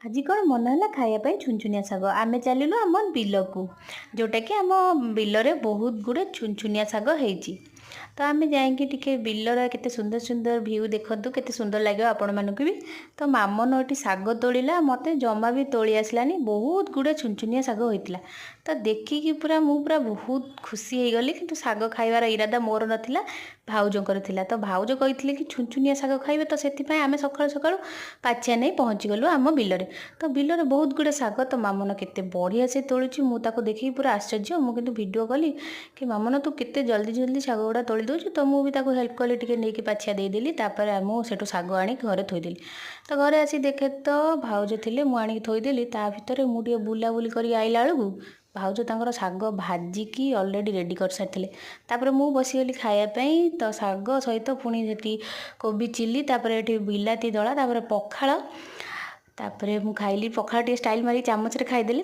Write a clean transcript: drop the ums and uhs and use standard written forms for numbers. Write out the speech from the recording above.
ଆଜି କ'ଣ ମନ ହେଲା ଖାଇବା ପାଇଁ ଛୁନଛୁନିଆ ଶାଗ। ଆମେ ଚାଲିଲୁ ଆମ ବିଲକୁ, ଯେଉଁଟାକି ଆମ ବିଲରେ ବହୁତ ଗୁଡ଼େ ଛୁନଛୁନିଆ ଶାଗ ହେଇଛି। ତ ଆମେ ଯାଇକି ଟିକେ ବିଲର କେତେ ସୁନ୍ଦର ସୁନ୍ଦର ଭିଉ ଦେଖନ୍ତୁ, କେତେ ସୁନ୍ଦର ଲାଗିବ ଆପଣମାନଙ୍କୁ ବି। ତ ମାମନ ଏଠି ଶାଗ ତୋଳିଲା, ମୋତେ ଜମା ବି ତୋଳି ଆସିଲାନି। ବହୁତ ଗୁଡ଼େ ଛୁନଛୁନିଆ ଶାଗ ହୋଇଥିଲା। ତ ଦେଖିକି ମୁଁ ପୁରା ବହୁତ ଖୁସି ହେଇଗଲି। କିନ୍ତୁ ଶାଗ ଖାଇବାର ଇରାଦା ମୋର ନଥିଲା, ଭାଉଜଙ୍କର ଥିଲା। ତ ଭାଉଜ କହିଥିଲେ କି ଛୁନଛୁନିଆ ଶାଗ ଖାଇବେ, ତ ସେଥିପାଇଁ ଆମେ ସକାଳୁ ସକାଳୁ ପାଚିଆ ନେଇ ପହଞ୍ଚିଗଲୁ ଆମ ବିଲରେ। ତ ବିଲରେ ବହୁତ ଗୁଡ଼େ ଶାଗ, ତ ମାମନ କେତେ ବଢ଼ିଆ ସେ ତୋଳୁଛି। ମୁଁ ତାକୁ ଦେଖିକି ପୁରା ଆଶ୍ଚର୍ଯ୍ୟ। ମୁଁ କିନ୍ତୁ ଭିଡ଼ିଓ କଲି କି ମାମନ ତୁ କେତେ ଜଲ୍ଦି ଜଲ୍ଦି ଶାଗ ଗୁଡ଼ା ତୋଳି ଦେଉଛୁ। ତ ମୁଁ ବି ତାକୁ ହେଲ୍ପ କଲି, ଟିକେ ନେଇକି ପାଛିଆ ଦେଇଦେଲି। ତାପରେ ମୁଁ ସେଠୁ ଶାଗ ଆଣିକି ଘରେ ଥୋଇଦେଲି। ତ ଘରେ ଆସି ଦେଖେ ତ ଭାଉଜ ଥିଲେ, ମୁଁ ଆଣିକି ଥୋଇଦେଲି। ତା ଭିତରେ ମୁଁ ଟିକେ ବୁଲାବୁଲି କରିକି ଆଇଲା ବେଳକୁ ଭାଉଜ ତାଙ୍କର ଶାଗ ଭାଜିକି ଅଲରେଡ଼ି ରେଡ଼ି କରିସାରିଥିଲେ। ତାପରେ ମୁଁ ବସିଗଲି ଖାଇବା ପାଇଁ। ତ ଶାଗ ସହିତ ପୁଣି ସେଠି କୋବି ଚିଲି, ତାପରେ ଏଠି ବିଲାତି ଦଳା, ତାପରେ ପଖାଳ। ତାପରେ ମୁଁ ଖାଇଲି ପଖାଳ, ଟିକେ ଷ୍ଟାଇଲ୍ ମାରିକି ଚାମଚରେ ଖାଇଦେଲି।